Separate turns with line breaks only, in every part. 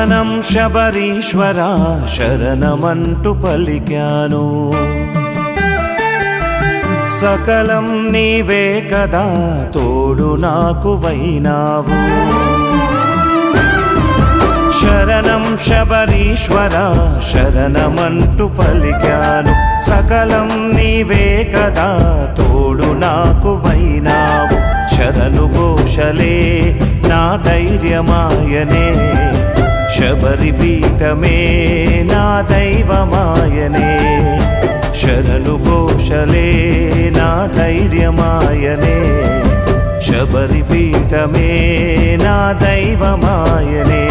శరణం శబరీశ్వర శరణమంటూ పలికాను సకలం నీవే కదా తోడు నాకు వైనావు శరణం శబరీశ్వర శరణమంటూ పలికాను సకలం నీవే కదా తోడు నాకు వైనావు శరణు ఘోషలే నా ధైర్యమాయనే శబరి పీఠమే నా దైవమాయనే శరణు ఘోషలే నా ధైర్యమాయనే శబరి పీఠమే నా దైవమాయనే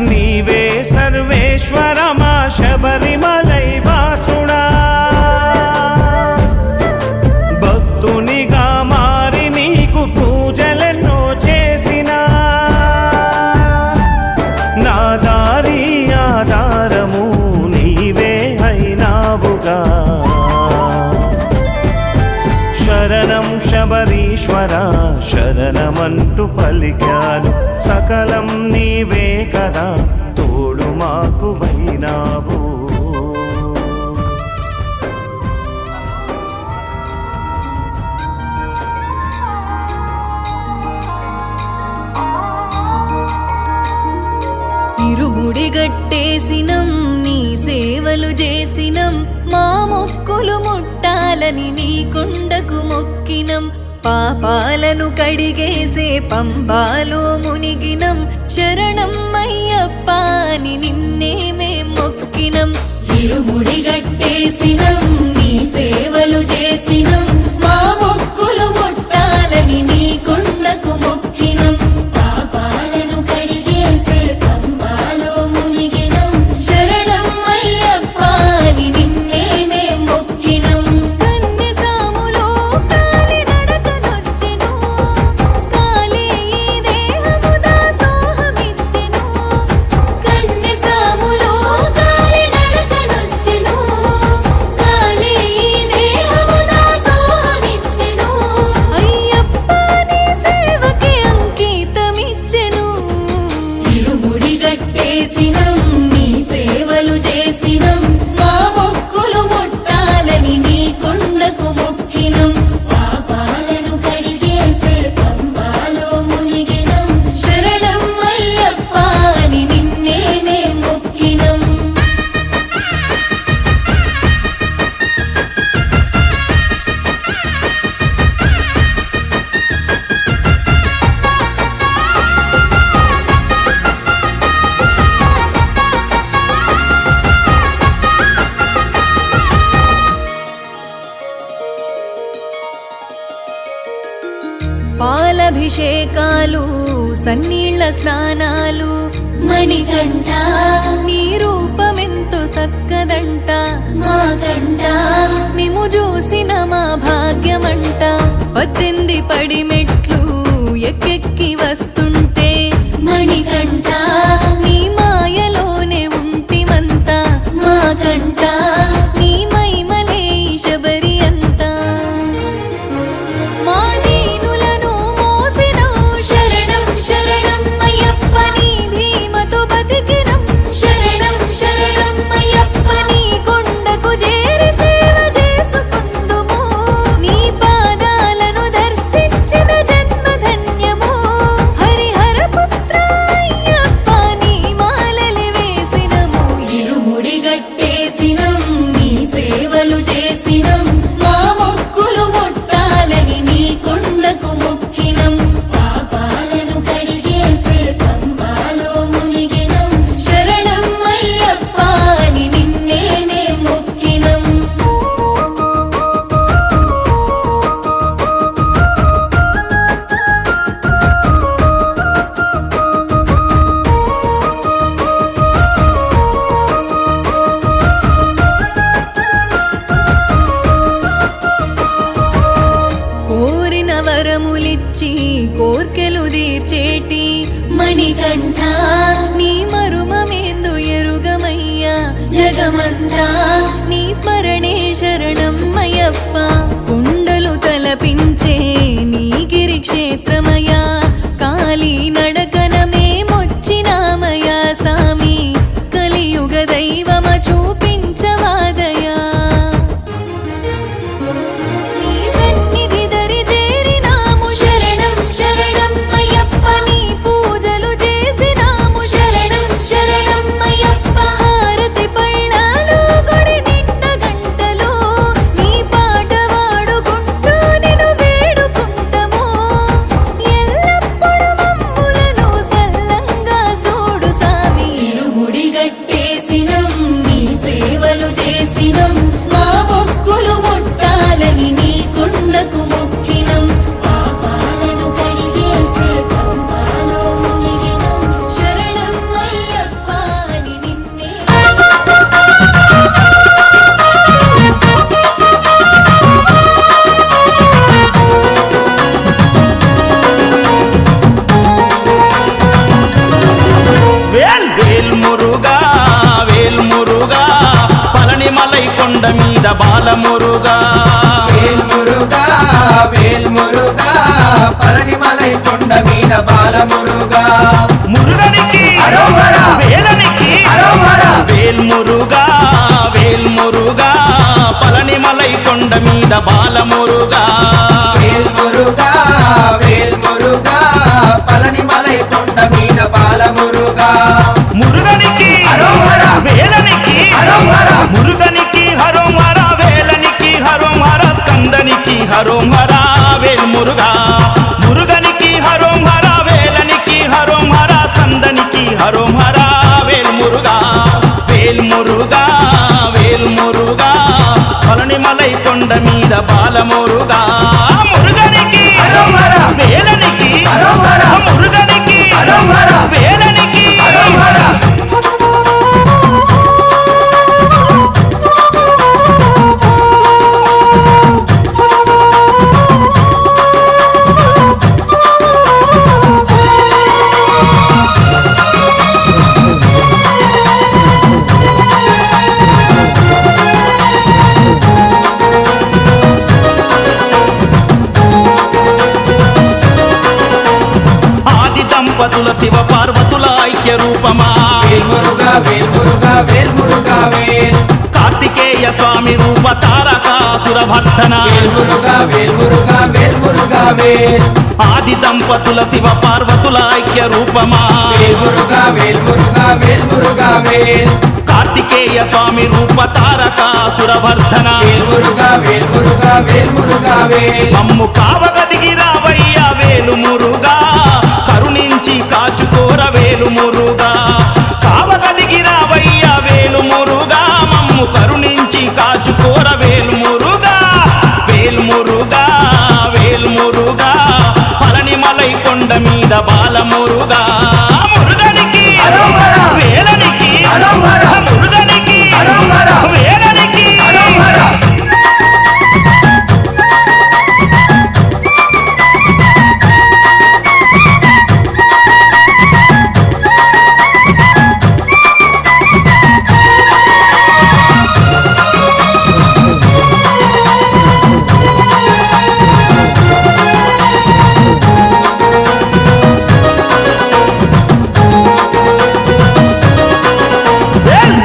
నీవే సర్వేశ్వర మా శబరిమలై వాసుడా భక్తునిగా మారి నీకు పూజలెన్నో చేసినా నా దారి ఆధారము నీవే అయినావుగా శరణం శబరీశ్వర శరణమంటూ పలికాను సకలం నీవే కదా తోడు మాకు వైనావు
ఇరుముడి గట్టేసినం నీ సేవలు చేసినం మా మొక్కులు ముట్టాలని నీ కొండకు మొక్కినం పాపాలను కడిగేసే పంబాలో మునిగినం శరణం అయ్యప్ప అని నిన్నే మేం మొక్కినం ఇరుముడి గట్టేసినం నీ సేవలు చేసినం మా మొక్కులు ముట్టాలని నీ కొండకు మొక్కినం పాపాలను కడిగేసే పంబాలో మునిగినం శరణం అయ్యప్ప అని నిన్నే మేం మొక్కినం కన్యసాములో కాలి నడకనొచ్చెను కాలే ఈ దేహము దాసోహమిచ్చెను కన్యసాములో కాలి నడకనొచ్చెను కాలే ఈ దేహము దాసోహమిచ్చెను అయ్యప్ప నీ సేవకి అంకితమిచ్చెను ఇరుముడి గట్టేసినం నీ సేవలు చేసినం మా మొక్కులు ముట్టాలని నీ కొండకు మొక్కినం పాపాలను కడిగేసే పంబాలో మునిగినం శరణం అయ్యప్ప అని నిన్నే మేం మొక్కినం పాలభిషేకాలు సన్నీళ్ల స్నానాలు మణికంఠ నీ రూపమెంతో సక్కదంట మా కంట మేము చూసిన మా భాగ్యమంట 18 పడి మెట్లు ఎక్కెక్కి వస్తుంటే మణికంఠ నీ మాయలోనే ఉంటిమంతా మా కంట నీ మైమలే శబరి అంతా మా దీనులను మోసినవు శరణం శరణం అయ్యప్ప నీ ధీమతో బతికినం శరణం శరణం అయ్యప్ప నీ కొండకు చేరి సేవ చేసుకుందుము నీ పాదాలను దర్శించిన జన్మ ధన్యము హరిహర పుత్ర అయ్యప్ప నీ మాలలి వేసినము ఇరుముడి గట్టేసినం నీ సేవలు చేసినం మా మొక్కులు ముట్టాలని నీ కొండకు మొక్కినం పాపాలను కడిగేసే పంబాలో మునిగినం శరణం అయ్యప్ప అని నిన్నే మేం మొక్కినం కోరిన వరములిచ్చి కోర్కెలు తీర్చేటి మణికంఠ నీ మరుమమేందు ఎరుగమయ్యా జగమంతా నీ స్మరణే శరణం అయ్యప్ప కుండలు తలపించే నీ గిరి క్షేత్రమయా కాళీ నడకన మేమొచ్చినామయా
బాలమురుగా
వేల్ మురుగా వేల్ మురుగా పళనిమలై కొండ మీద బాలమురుగా
మురుగనికి
అరోహర
వేలనికి
అరోహర
వేల్మురుగా వేల్మురుగా పళనిమలై కొండ మీద బాలమురుగా
వేల్ మురుగా వేల్ మురుగా పళనిమలై కొండ మీద బాలమురుగా
మురుగనికి
అరోహర
వేలనికి
అరోహర
మురుగనికి హరోం హర వేలనికి హరోం హర స్కందనికి హరోం హర వేల్మురుగా మురుగనికి హరోం హర వేలనికి హరోం హర స్కందనికి హరోం హర వేల్మురుగా వేల్మురుగా వేల్మురుగా పళనిమలై కొండ మీద బాలమురుగా మురుగనికి
అరోహర
వేలనికి
అరోహర
మురుగనికి
అరోహర
వేలనికి
అరోహర
ఆది దంపతుల శివ పార్వతుల ఐక్య రూపమా
వేల్ మురుగా వేల్ మురుగా వేల్ మురుగా వేల్
కార్తికేయ స్వామి రూప తారకాసురభర్ధన
వేల్ మురుగా వేల్ మురుగా వేల్ మురుగా వేల్
ఆది దంపతుల శివ పార్వతుల ఐక్య రూపమా
వేల్ మురుగా వేల్ మురుగా వేల్ మురుగా వేల్
కార్తికేయ స్వామి రూప తారకాసురభర్ధన
వేల్ మురుగా వేల్ మురుగా వేల్ మురుగా వేల్
మమ్ము కావగదిగి రావయ్య వేలు మురుగా కరుణించి కాచుకోర వేలు మురుగా కావగదిగి రావయ్య వేలు మురుగా మమ్ము కరుణించి కాచుకోర వేలు మురుగా వేలు మురుగా వేలు మురుగా పళనిమలై కొండ మీద బాలమురుగా మురుగనికి
అరోహర
వేలనికి
అరోహర
మురుగనికి
అరోహర
వేలనికి
అరోహర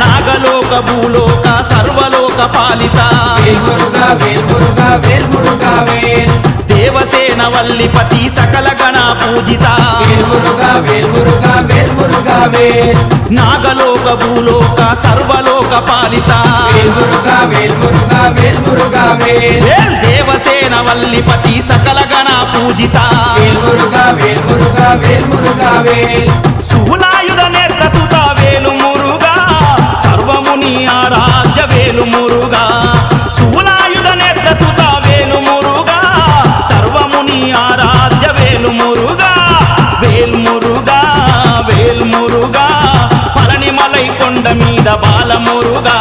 నాగలోక భూలోక సర్వలోక పాలిత
వేల్ మురుగా వేల్ మురుగా వేల్ మురుగా వేల్
దేవసేన వల్లిపతి సకల గణ పూజిత
వేల్ మురుగా వేల్ మురుగా వేల్ మురుగా వేల్
నాగలోక భూలోక సర్వలోక పాలిత
వేల్ మురుగా వేల్ మురుగా వేల్ మురుగా వేల్
దేవసేన వల్లిపతి సకల గణ పూజిత
వేల్ మురుగా వేల్ మురుగా వేల్ మురుగా వేల్
శూలాయుధ నేత్ర సుత వేలు మురుగా సర్వముని ఆరాధ్య వేలు మురుగా శూలాయుధ నేత్ర సుత వేలు మురుగా సర్వముని ఆరాధ్య వేలు మురుగా వేల్ మురుగా వేల్ మురుగా పళనిమలై కొండ మీద బాలమురుగా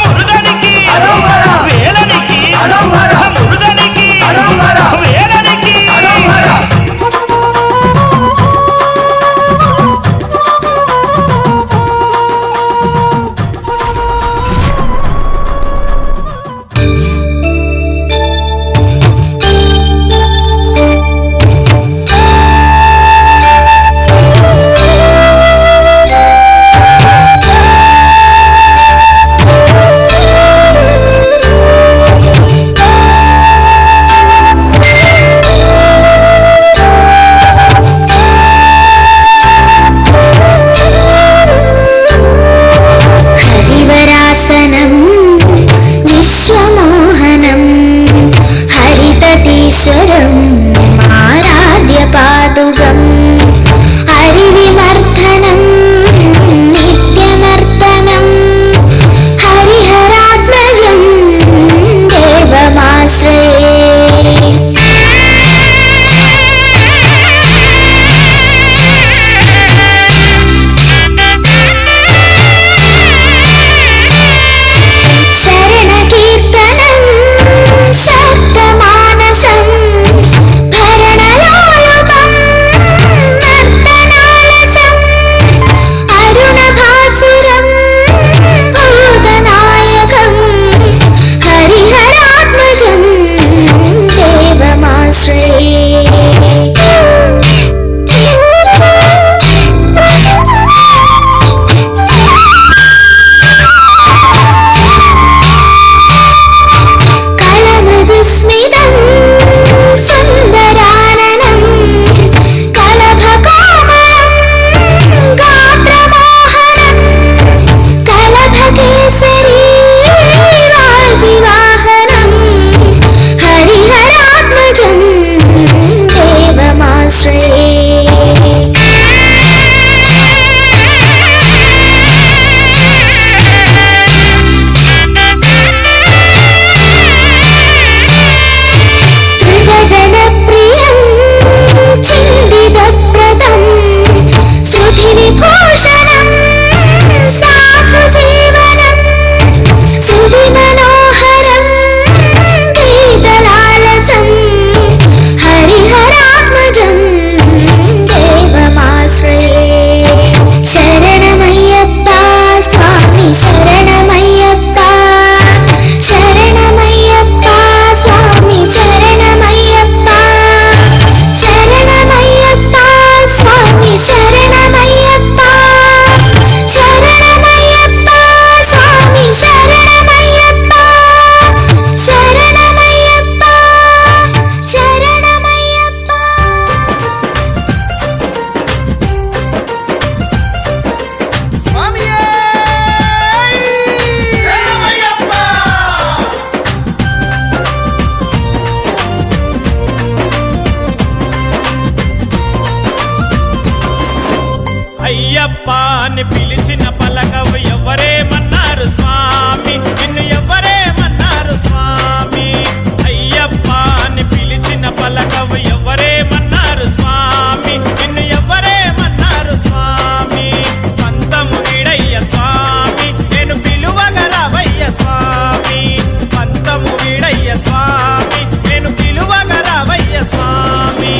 మురుగనికి
అరోహర
వేలనికి
అరోహర
మురుగనికి
అరోహర
వేలనికి
అరోహర
అయ్యప్ప అని పిలిచిన పలకవు ఎవరేమన్నారు స్వామి నిన్ను ఎవరేమన్నారు స్వామి అయ్యప్ప అని పిలిచిన పలకవు ఎవరేమన్నారు స్వామి నిన్ను ఎవరేమన్నారు స్వామి పంతము వీడయ్య స్వామి నేను పిలువగా రావయ్య స్వామి పంతము వీడయ్య స్వామి నేను పిలువగా రావయ్య స్వామి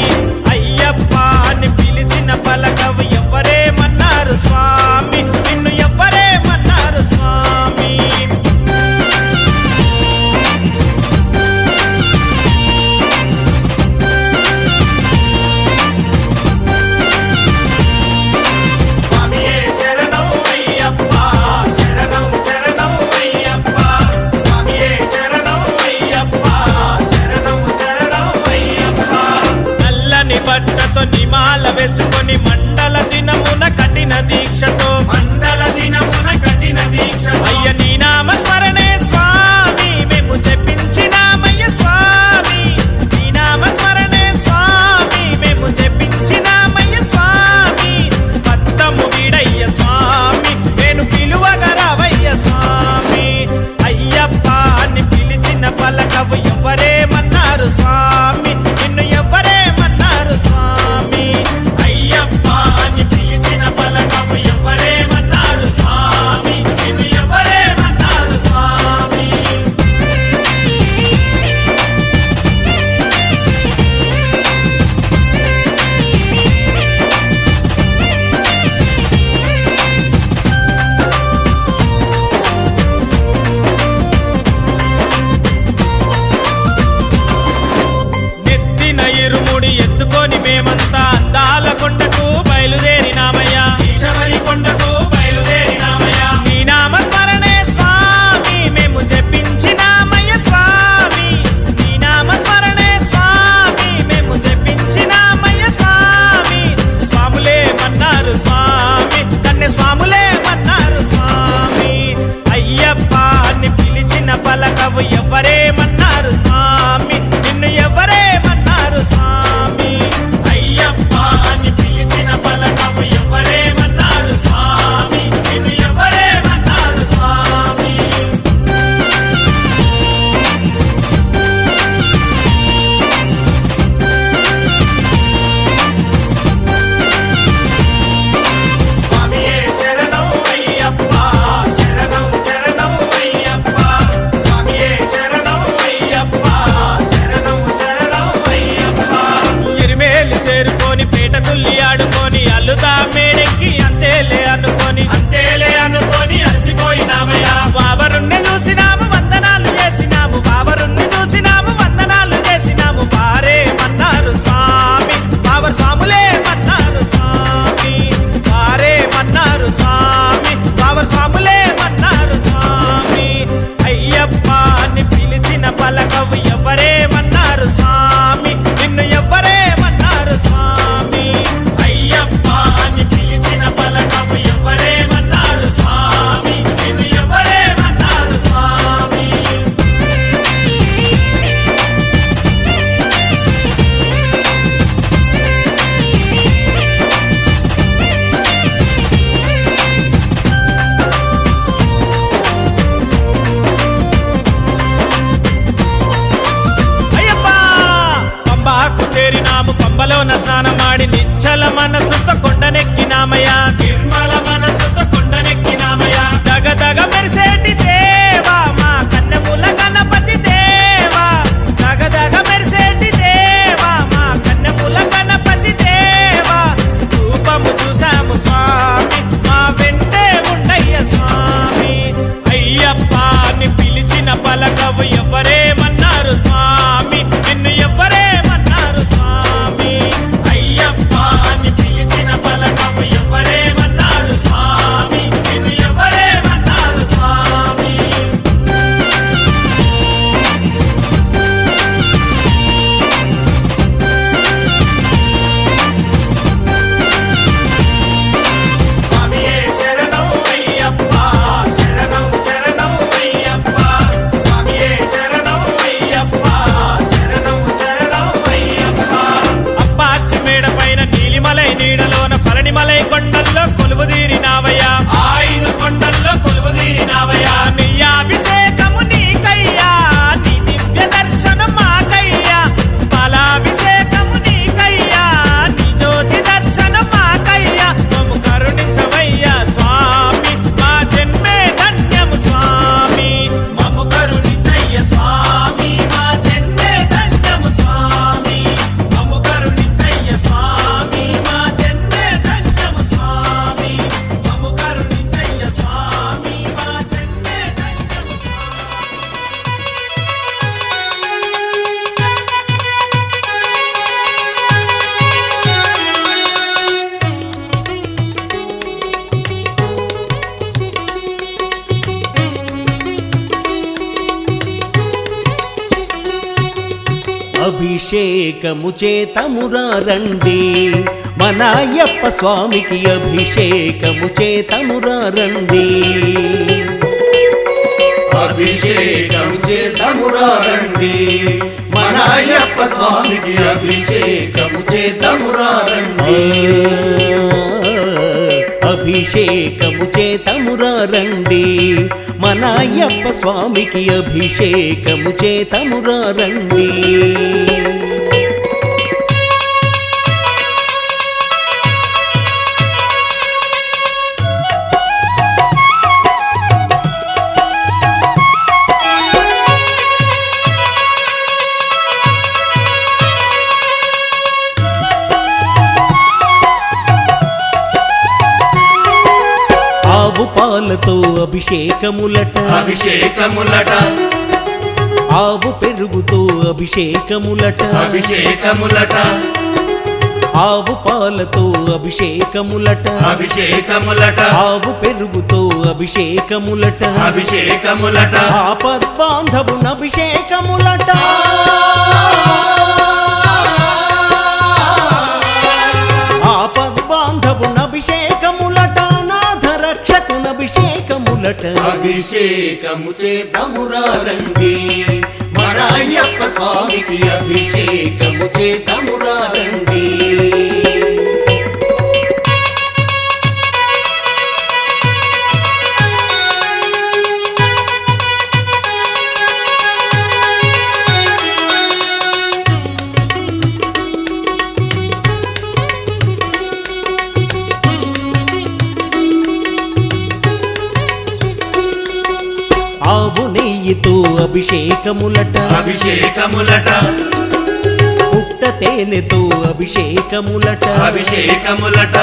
అయ్యప్ప అని పిలిచిన పలకవు ఎవరేమన్నారు స్వామి నిన్ను ఎవరేమన్నారు స్వామి స్వామియే శరణం అయ్యప్ప శరణం శరణం అయ్యప్ప స్వామియే శరణం అయ్యప్ప శరణం శరణం అయ్యప్ప నల్లని బట్టతో నిమాల వేసుకొని మండల దినమున కఠిన దీక్షతో అయ్య నీ నామ స్మరణే స్వామి మేము జపించినామయ్య స్వామి నీ నామ స్మరణే స్వామి మేము జపించినామయ్య స్వామి పంతము వీడయ్య స్వామి నేను పిలువగా రావయ్య స్వామి అయ్యప్ప అని పిలిచిన పలకవు ఎవరేమన్నారు స్వామి నిన్ను ఎవరేమన్నారు స్వామి అయ్యప్ప అని పిలిచిన పలకవు ఎవరేమన్నారు స్వామి నిన్ను ఎవరేమన్నారు స్వామి నెత్తిన ఇరుముడి ఎత్తుకొని మేమంతా అందాల కొండకు బయలుదేరినామయ్యా ఈశవరి కొండకు బయలుదేరినామయ్యా నీ నామ స్మరణే స్వామి మేము జపించినామయ్య స్వామి నీ నామ స్మరణే స్వామి మేము జపించినామయ్య స్వామి స్వాములే మన్నారు స్వామి కన్నె స్వాములే మన్నారు స్వామి అయ్యప్ప అని పిలిచిన పలకవు ఎవరేమన్నారు స్వామి నిన్ను ఎవరేమన్నారు స్వామి అయ్యప్ప అని పిలిచిన పలకవు ఎవరేమన్నారు స్వామి నిన్ను ఎవరేమన్నారు స్వామి స్వామియే శరణం అయ్యప్ప శరణం శరణం అయ్యప్ప స్వామియే శరణం అయ్యప్ప శరణం శరణం అయ్యప్ప ఎరిమేలు చేరుకొని పేట తుల్లి ఆడుకొని అల్లుదా మేడెక్కి అంతేలే అనుకొని అలసిపోయినామయ్యా బాబరుణ్ణి చూసినాము వందనాలు చేసినాము బాబరుణ్ణి చూసినాము వందనాలు చేసినాము వారే మన్నారు స్వామి బాబర్ స్వాములే మన్నారు స్వామి వారే మన్నారు స్వామి బాబర్ స్వాములే మన్నారు స్వామి అయ్యప్ప అని పిలిచిన పలకవు ఎవరేమన్నారు స్వామి నిన్ను ఎవరేమన్నారు స్వామి అయ్యప్ప అని పిలిచిన పలకవు ఎవరేమన్నారు స్వామి నిన్ను ఎవరేమన్నారు స్వామి అయ్యప్ప పంబాకు చేరినాము పంబలోన స్నానమాడి నిచ్చల మనసుతో కొండనెక్కినామయ్యా నిర్మల మనసుతో కొండనెక్కినామయ్యా దగదగ మెరిసేటి దేవా మా కన్నెముల గణపతి దేవా దగదగ మెరిసేటి దేవా మా కన్నెముల గణపతి దేవా రూపము చూసాము స్వామి మా వెంటే ఉండయ్య స్వామి అయ్యప్ప అని పిలిచిన పలకవు ఎవరేమన్నారు స్వామి నిన్ను ఎవరేమన్నారు స్వామి అయ్యప్ప అని పిలిచిన పలకవు ఎవరేమన్నారు స్వామి నిన్ను ఎవరేమన్నారు స్వామి అభిషేకము చేతమురా రండి మన అయ్యప్ప స్వామికి అభిషేకము చేతమురా రండి
అభిషేకం చేద్దామురా రండి మన అయ్యప్ప స్వామికి అభిషేకము చేద్దామురా రండి
అభిషేకము చేతమురా రండి మన అయ్యప్ప స్వామికి అభిషేకము చేతమురా రండి ఆవు పాలతో అభిషేకములట
అభిషేకములట
ఆవు పెరుగుతో అభిషేకములట
అభిషేకములట
ఆవు పాలతో అభిషేకములట
అభిషేకములట
ఆవు పెరుగుతో అభిషేకములట
అభిషేకములట
ఆపద్బాంధవున అభిషేకములట ఆపద్బాంధవున అభిషేకములట నాథ రక్షకున అభిషేకములట
అభిషేకము చేద్దామురా రండి మన అయ్యప్ప స్వామికి అభిషేకము చేద్దామురా రండి
ఆవు నెయ్యితో అభిషేకములట
అభిషేకములట
పుట్ట తేనెతో అభిషేకములట
అభిషేకములట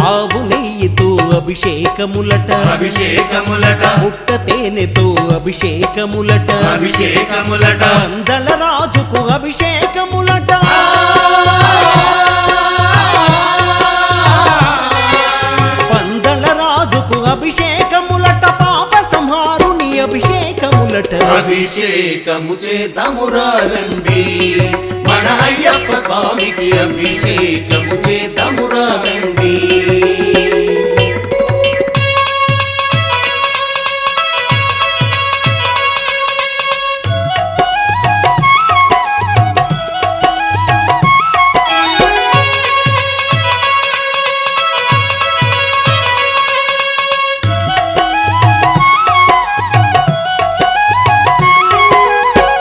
ఆవు నెయ్యితో అభిషేకములట
అభిషేకములట
పుట్ట తేనెతో అభిషేకములట
అభిషేకములట
అందల రాజుకు అభిషేకములట పందల రాజుకు అభిషేకములట పాప సంహారుని అభిషేకములట
అభిషేకము చేద్దామురా రండి మన అయ్యప్ప స్వామికి అభిషేకము చేద్దామురా రండి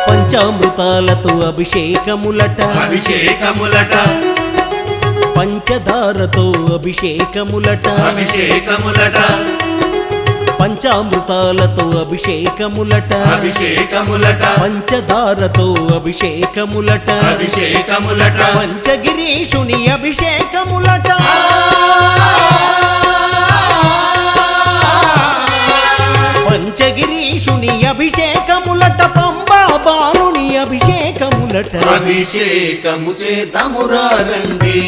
పంచామృతాలతో అభిషేకములట
అభిషేకములట
పంచదారతో అభిషేకములట
అభిషేకములట
పంచామృతాలతో అభిషేకములట
అభిషేకములట
పంచదారతో అభిషేకములట
అభిషేకములట
పంచగిరీషుని అభిషేకములట పంచగిరీషుని అభిషేకములట పంబా బాలుని అభిషేకములట
అభిషేకము చేద్దామురా రండి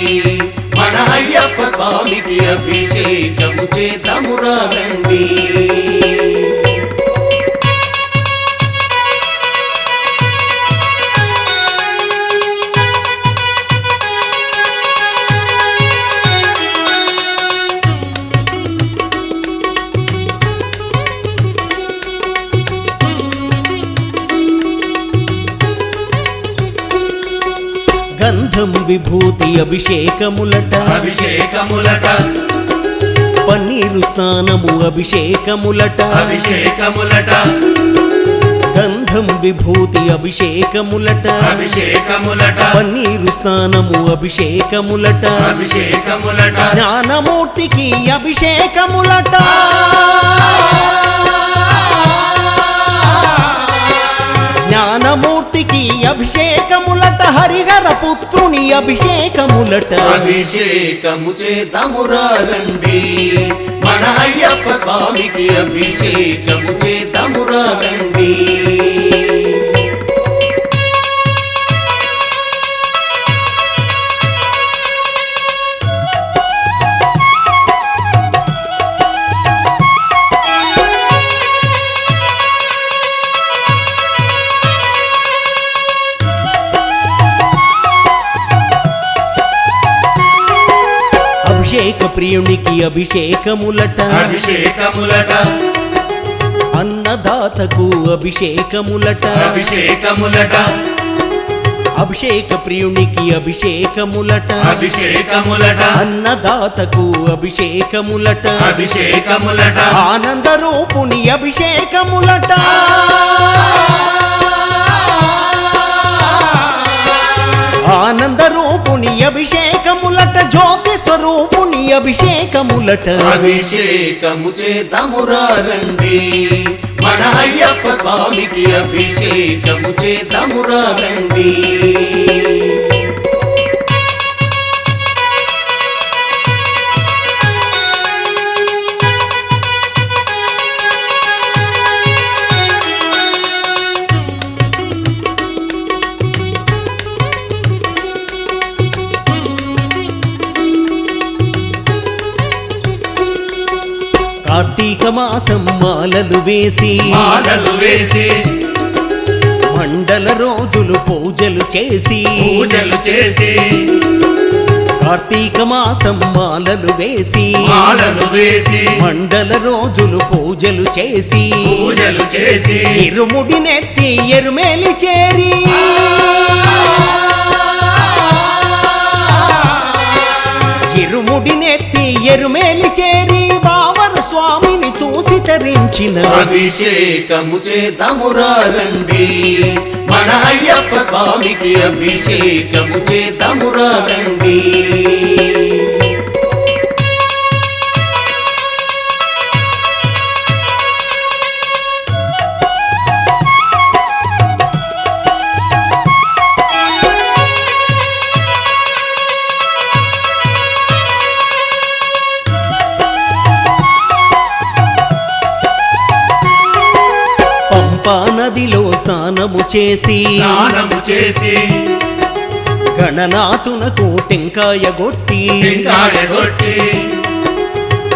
మన అయ్యప్ప స్వామికి అభిషేకము చేద్దామురా రండి
గంధం విభూతి అభిషేకములట
అభిషేకములట
పన్నీరు స్నానము అభిషేకములట
అభిషేకములట
గంధం విభూతి అభిషేకములట
అభిషేకములట
పన్నీరు స్నానము అభిషేకములట
అభిషేకములట
జ్ఞానమూర్తికి అభిషేకములట జ్ఞానమూర్తికి అభిషేకములట హరిహర పుత్రుని అభిషేకములట
అభిషేకము చేద్దామురా రండి మన అయ్యప్ప స్వామికి అభిషేకము చేద్దామురా రండి
అభిషేక ప్రియునికి అభిషేకములట
అభిషేకములట
అన్నదాతకు అభిషేకములట
అభిషేకములట
అభిషేక ప్రియునికి అభిషేకములట
అభిషేకములట
అన్నదాతకు అభిషేకములట
అభిషేకములట
ఆనంద రూపుని అభిషేకములట ఆనంద రూపుని అభిషేకములట జ్యోతి స్వరూపుని అభిషేకములట
అభిషేకము చేద్దామురా రండి మన అయ్యప్ప స్వామికి అభిషేకము చేద్దామురా రండి
కార్తీక మాసం మాలలు వేసి
మాలలు వేసి
మండల రోజులు పూజలు చేసి
పూజలు చేసి
కార్తీక మాసం మాలలు వేసి
మాలలు వేసి
మండల రోజులు పూజలు చేసి
పూజలు చేసి
ఇరుముడి నెత్తి ఎరుమేలి చేరి ఇరుముడి నెత్తి ఎరుమేలి చేరి బావరు స్వామిని చూసి తరించిన
అభిషేకము చేద్దామురా రండి మన అయ్యప్ప స్వామికి అభిషేకము చేద్దామురా రండి
పంపా నదిలో స్నానము చేసి
స్నానము చేసి
గణనాథునకు టెంకాయ గొట్టి
టెంకాయ కొట్టి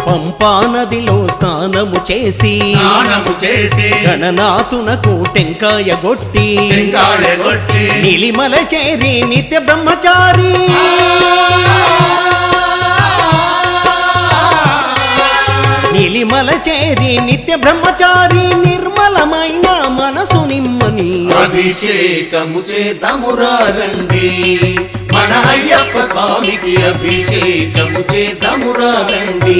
పంపా నదిలో స్నానము చేసి
స్నానము చేసి
గణనాథునకు టెంకాయ గొట్టి
టెంకాయ కొట్టి
నీలిమల చేరి నిత్య బ్రహ్మచారి నీలిమల చేరి నిత్య బ్రహ్మచారి నిర్మలమైన మనసు నిమ్మని
అభిషేకము చేద్దామురా రండి మన అయ్యప్ప స్వామికి అభిషేకము చేద్దామురా రండి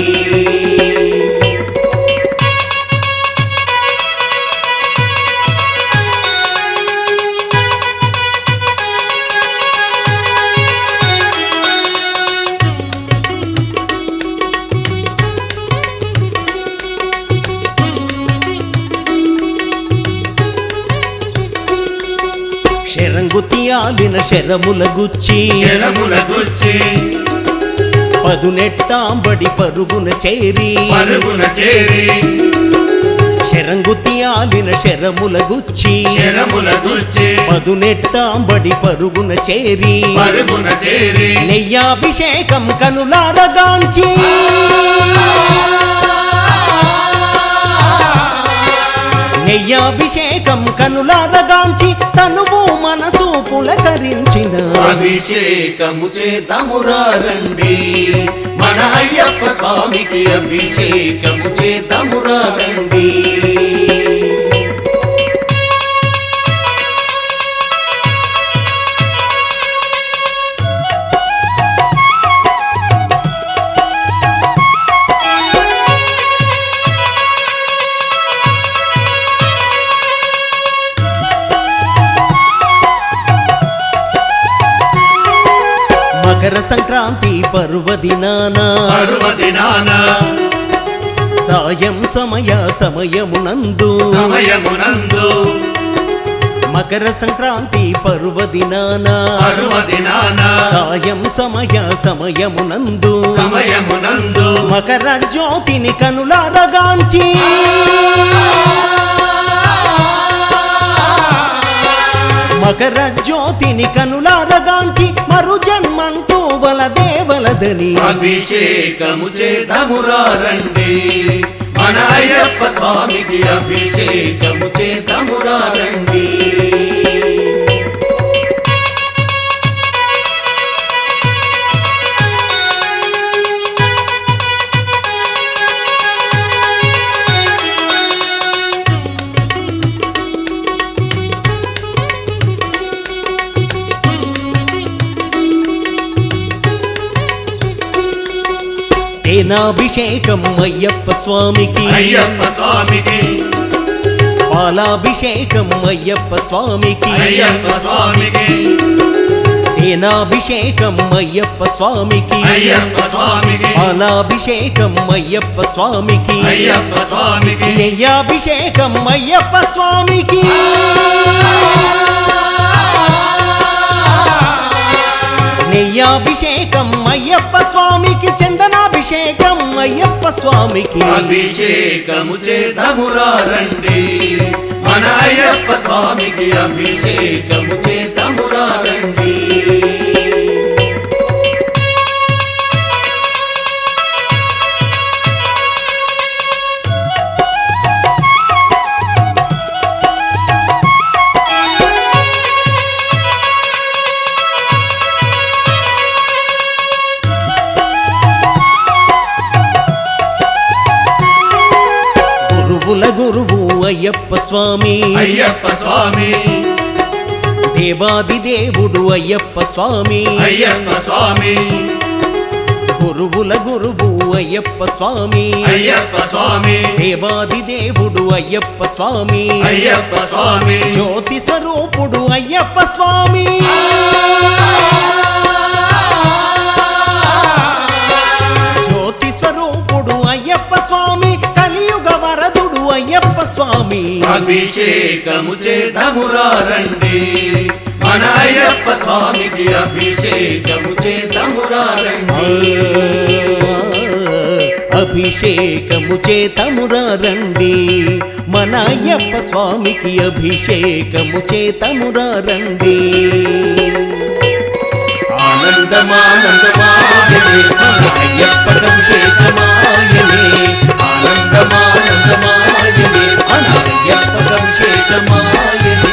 శరంగుతియాలిన శరముల గుచ్చి
శరముల గుచ్చి
పదునెట్టాంబడి పరుగున చేరి
పరుగున చేరి
శరంగుతియాలిన శరముల గుచ్చి
శరముల గుచ్చి
పదునెట్టాంబడి పరుగున చేరి
పరుగున చేరి
నెయ్యాభిషేకం కనులారగాంచి నెయ్యాభిషేకం కనులారగాంచి తనువు మనసు పులకరించిన
అభిషేకము చేద్దామురా రండి మన అయ్యప్ప స్వామికి అభిషేకము చేద్దామురా రండి
మకర సంక్రాంతి పర్వదినాన
పర్వదినాన
సాయం సమయమునందు
సమయమునందు
మకర సంక్రాంతి పర్వదినాన
పర్వదినాన
సాయం సమయమునందు
సమయమునందు
మకర జ్యోతిని కనులారగాంచి మకర జ్యోతిని కనులారగాంచి మరు జన్మంటూ వలదేవలదని
అభిషేకము చేద్దామురా రండి మన అయ్యప్ప స్వామికి అభిషేకము చేద్దామురా రండి
తేనాభిషేకం అయ్యప్ప స్వామికి
అయ్యప్ప స్వామికి
పాలాభిషేకం అయ్యప్ప స్వామికి
అయ్యప్ప స్వామికి
తేనాభిషేకం అయ్యప్ప స్వామికి
అయ్యప్ప స్వామికి
పాలాభిషేకం అయ్యప్ప స్వామికి
అయ్యప్ప స్వామికి
నెయ్యాభిషేకం అయ్యప్ప స్వామికి నెయ్యాభిషేకం అయ్యప్ప స్వామికి చందనాభిషేకం అయ్యప్ప స్వామికి
అభిషేకము చేతమురా రండి మన అయ్యప్ప స్వామికి అభిషేకము చేతమురా రండి
గురువుల గురువు అయ్యప్ప స్వామి
అయ్యప్ప స్వామి
దేవాది దేవుడు అయ్యప్ప స్వామి
అయ్యప్ప స్వామి
గురువుల గురువు అయ్యప్ప స్వామి
అయ్యప్ప స్వామి
దేవాది దేవుడు అయ్యప్ప స్వామి
అయ్యప్ప స్వామి
జ్యోతి స్వరూపుడు అయ్యప్ప స్వామి జ్యోతి స్వరూపుడు అయ్యప్ప స్వామి కలియుగ వరదుడు అయ్యప్ప స్వామి
అభిషేకము చేతమురా రండి మన అయ్యప్ప స్వామికి అభిషేకము చేతమురా రండి
అభిషేకము చేతమురా రండి మన అయ్యప్ప స్వామికి అభిషేకము చేతమురా రండి
ఆనందమానందమాయనే మన అయ్యప్పకి అభిషేకమాయనే ఆనందమానందమాయనే మన అయ్యప్పకి అభిషేకమాయనే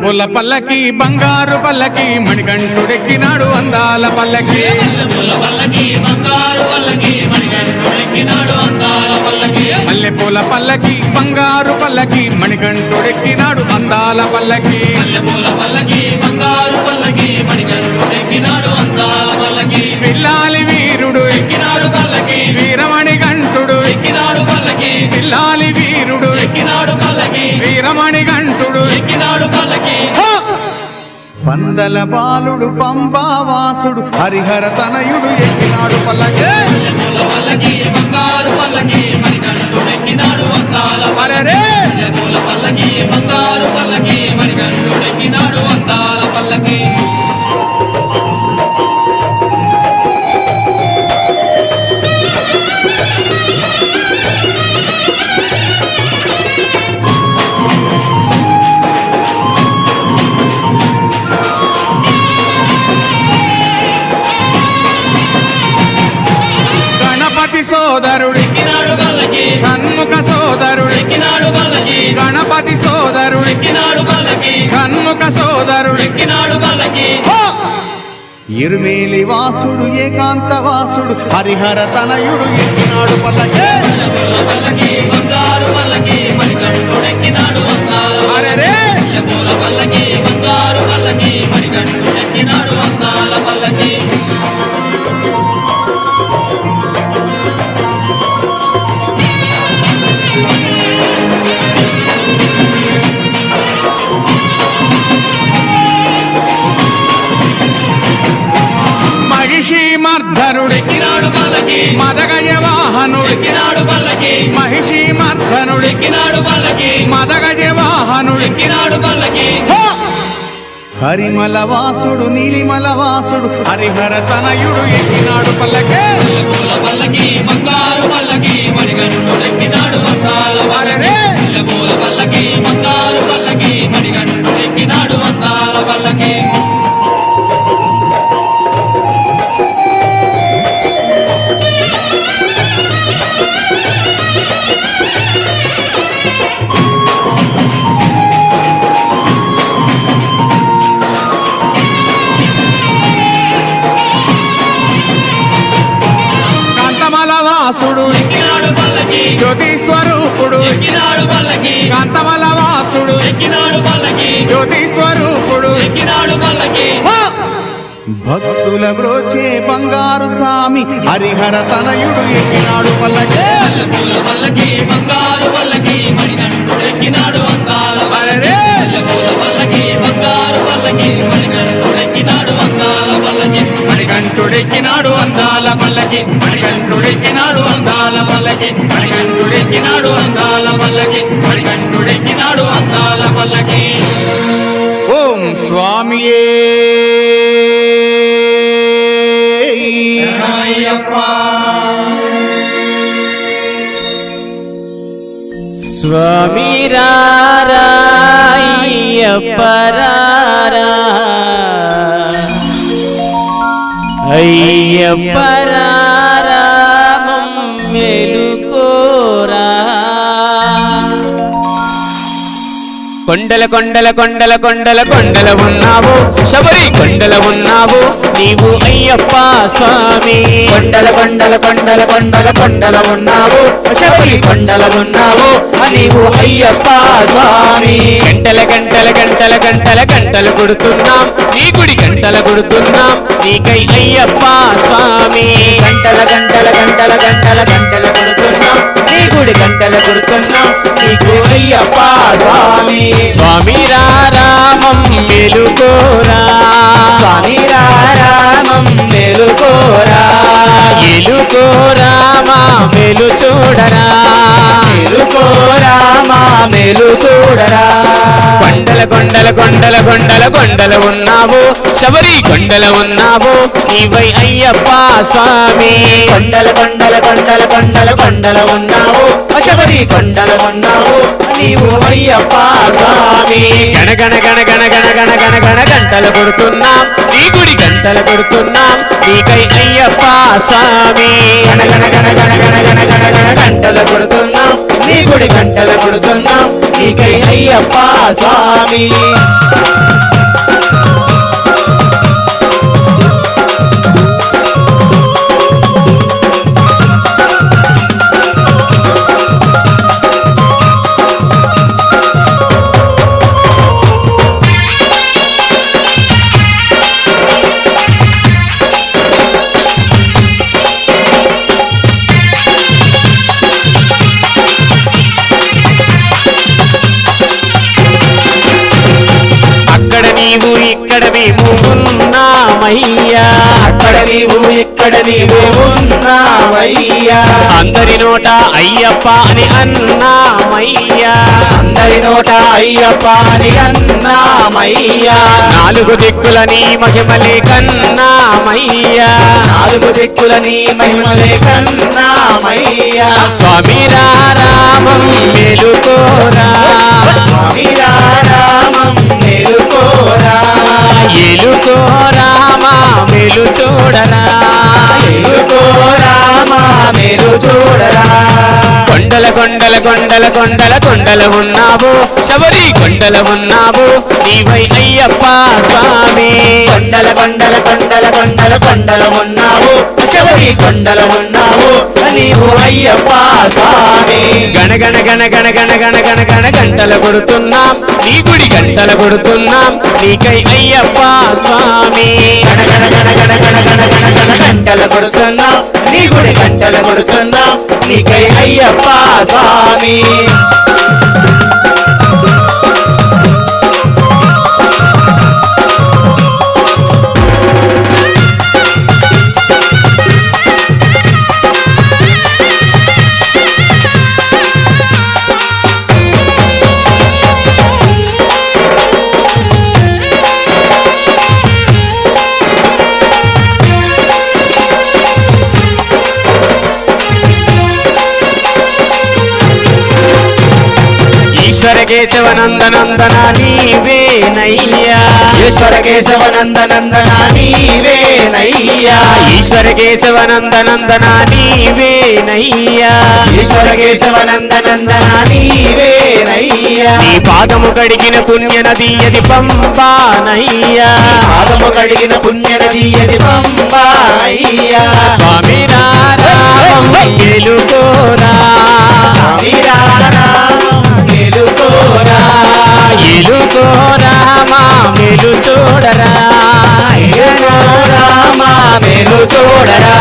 పూల పల్లకి బంగారు పల్లకి మణికంఠుడెక్కినాడు అందాల పల్లకి మల్లె పూల పల్లకి బంగారు పల్లకి మణికంఠుడెక్కినాడు అందాల పల్లకి పిల్లాలి వీరుడు వీరమణి గంటుడు పిల్లాలి వీరుడు వీరమణి గంటుడు పందల బాలుడు పంబావాసుడు హరిహర తనయుడు ఎక్కినాడు పల్లకి అరెరే సోదరుడు కన్ముఖ సోదరుడు గణపతి సోదరుడు కన్ముఖ సోదరుడు ఇరుమేలి వాసుడు ఏకాంత వాసుడు హరిహర తనయుడు ఎక్కినాడు పల్లకి అరెరే మహిషీమర్ధనుడు మదగజ వాహనుడు మహిషీమర్ధనుడు మదగజ వాహనుడు హరిమల వాసుడు నీలిమల వాసుడు హరిహర తనయుడు ఎక్కినాడు పల్లకి అరెరే
పల్లకి
జ్యోతి స్వరూపుడు
ఎక్కినాడు పల్లకి
కాంతమల వాసుడు
ఎక్కినాడు పల్లకి
జ్యోతి స్వరూపుడు
ఎక్కినాడు పల్లకి
భక్తుల బ్రోచే బంగారు స్వామి హరిహర తనయుడు ఎక్కినాడు పల్లకే
పూల పల్లకి బంగారు పల్లకి మణికంఠుడు ఎక్కినాడు అందాల
అరెరే!
పూల పల్లకి బంగారు పల్లకి మణికంఠుడు ఎక్కినాడు అందాల పల్లకి
మణికంఠుడెక్కినాడు అందాల పల్లకి మణికంఠుడెక్కినాడు అందాల పల్లకి మణికంఠుడెక్కినాడు అందాల పల్లకి మణికంఠుడెక్కినాడు అందాల పల్లకి ఓం స్వామియే
స్వామి రారాయ్యప్పరారా అయ్యప్పరారా మేలుకోరా కొండల కొండల కొండల కొండల కొండల ఉన్నావు శబరి కొండల ఉన్నావు నీవు అయ్యప్ప స్వామి
కొండల కొండల కొండల కొండల కొండల ఉన్నావు శబరి కొండల ఉన్నావు నీవు అయ్యప్ప స్వామి
గంటల గంటల గంటల గంటల గంటలు కొడుతున్నాం నీ గుడి గంటల కొడుతున్నాం నీకై అయ్యప్ప స్వామి
గంటల గంటల గంటల గంటల గంటల కొడుతున్నాం నీ గుడి గంటల కొడుతున్నాం నీకు అయ్యప్ప స్వామి
స్వామి రామం మెలుకోరా
స్వామి రామం మేలుకోరా
ఎలుకోరామా మెలు చూడరా
మేలుకోరామా మేలు చూడరా
కొండల కొండల కొండల కొండల కొండల ఉన్నావు శబరి కొండల ఉన్నావు నీవై అయ్యప్ప స్వామి
కొండల కొండల కొండల కొండల కొండల ఉన్నావు శబరి కొండల ఉన్నావు నీవు అయ్యప్ప స్వామి
గణగణ గణ గణ గణ గణ గణ గణ గంటలు కొడుతున్నాం నీ గుడి గంటలు కొడుతున్నాం నీకై అయ్యప్ప స్వామి
గణ గణ గణ గణ గణ గణ గణ గణ గంటలు కొడుతున్నాం నీ గుడి గంటలు కొడుతున్నాం నీకై అయ్యప్ప స్వామి
అక్కడ నీవు ఇక్కడ మేము ఉన్నామయ్యా
అక్కడ నీవు ఇక్కడ నీవు ఉన్నావయ్యా
అందరి నోట అయ్యప్ప అని అన్నామయ్యా
అందరి నోట అయ్యప్ప అని అన్నామయ్యా
నాలుగు దిక్కుల నీ మహిమలే కన్నామయ్యా
నాలుగు దిక్కుల నీ మహిమలే కన్నామయ్యా
స్వామి రామం మెలుకోరా
స్వామి రామం మేలుకోరా
ఎలుకోరామా మెలు చూడరా
మేలుకోరామా మేలు చూడరా
కొండల కొండల కొండల కొండల కొండల ఉన్నావు శబరి కొండల ఉన్నావు నీవై అయ్యప్ప స్వామి
కొండల కొండల కొండల కొండల కొండల ఉన్నావు శబరి కొండల ఉన్నావు నీవు అయ్యప్ప స్వామి
గణగణ గణ గణ గణ గణ గణ గణ గంటల కొడుతున్నాం నీ గుడి గంటల కొడుతున్నాం నీకై అయ్యప్ప స్వామి
గణ గణ గణ గణ గణ గణ గణ గణ గంటల కొడుతున్నాం నీ గుడి గంటల కొడుతున్నాం నీకై అయ్యప్ప స్వామి
ఈశ్వర కేశవ నందనందన నీవేనయ్యా
ఈశ్వర కేశవ నందనందన నీవేనయ్యా
ఈశ్వర కేశవ నందనందన నీవేనయ్యా
ఈశ్వర కేశవ నందనందన నీవేనయ్యా
నీ పాదము కడిగిన పుణ్య నది అది పంపానయ్యా
పాదము కడిగిన పుణ్య నది అది పంబా అయ్యా
స్వామి రామం గెలుకోరా
మేలుకోరా
ఎలుకోరా మా వెలు చూడరా
మేలు చూడరా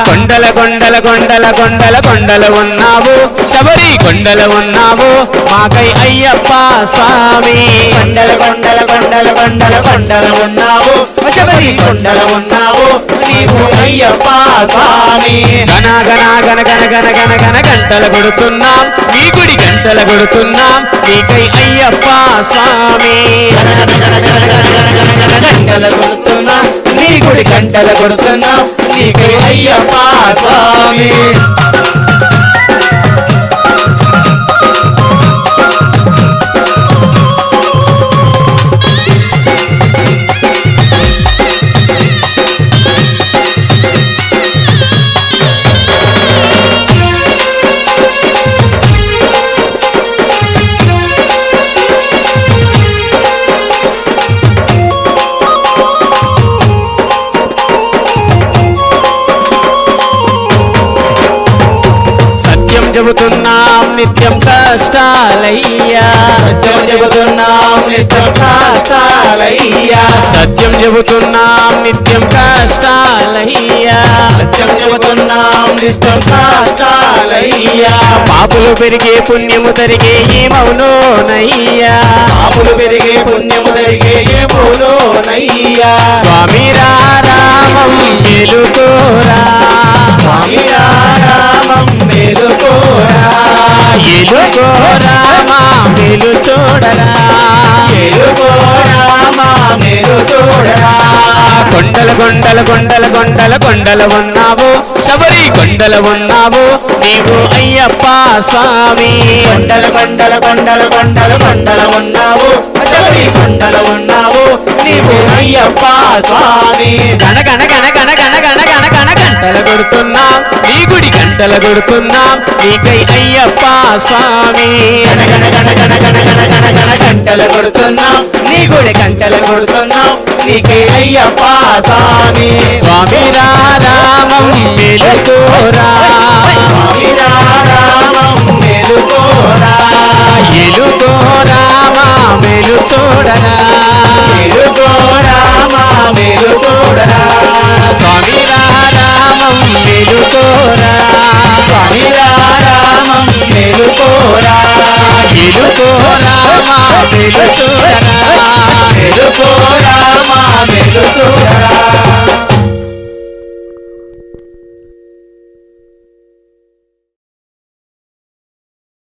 కొండల కొండల కొండల కొండల కొండలు ఉన్నావు శబరి కొండలు ఉన్నావు మాకై అయ్యప్ప స్వామి
కొండల కొండల కొండల కొండల కొండల ఉన్నావు శబరి కొండల ఉన్నావు నీవు అయ్యప్ప స్వామి
గణ గణ గణ గణ గణ గణ గణ గంటలు కొడుతున్నాం నీ గుడి గంటలు కొడుతున్నాం నీకై అయ్యప్ప స్వామి
గంటల కొడుతున్నాం నీ గుడి గంటల కొడుతున్నాం నీకై అయ్యప్ప స్వామి
చెబుతున్నాం నిత్యం కష్టాలయ్యా
సత్యం చెబుతున్నాం నిత్యం కష్టాలయ్యా
సత్యం చెబుతున్నాం నిత్యం కష్టాలయ్యా
సత్యం చెబుతున్నాం నిత్యం కష్టాలయ్యా
పాపులు పెరిగే పుణ్యము తరిగే ఏమవునోనయ్యా
పాపులు పెరిగే పుణ్యము తరిగే ఏమోనయ్యా
స్వామి రామం వెలుకోరా
స్వామి రామం మేలుకోరా
ఎలుకోరా మా వెలు చూడరా
మేలుకోరా మేలు చూడరా
కొండల కొండల కొండల కొండల కొండలు ఉన్నావు శబరి కొండలు ఉన్నావు నీవు అయ్యప్ప స్వామి
కొండల కొండల కొండల కొండల కొండల ఉన్నావు శబరి కొండల ఉన్నావు నీవు అయ్యప్ప స్వామి
గణ గణ గణ గణ గణ గణ గణ గణ గంటలు కొడుతున్నాం నీ గుడి గంటలు కొడుతున్నాం నీకై అయ్యప్ప స్వామి
గణ గణ గణ గణ గణ గణ గణ గణ గంటలు కొడుతున్నాం నీ గుడి గంటలు కొడుతున్నాం నీకే అయ్యప్ప స్వామి
స్వామి రామం వెలుకోరా
స్వామి రామం మేలుకోరా
ఎలుకోరా మా వెలు చూడరా
మేలుకోరా మేలు చూడరా
స్వామి రామం వెలుకోరా
స్వామి రామం మేలుకోరా
ఎలుకోరా మా వెలు చూడరా
మేలుకోరా మేలు చూడరా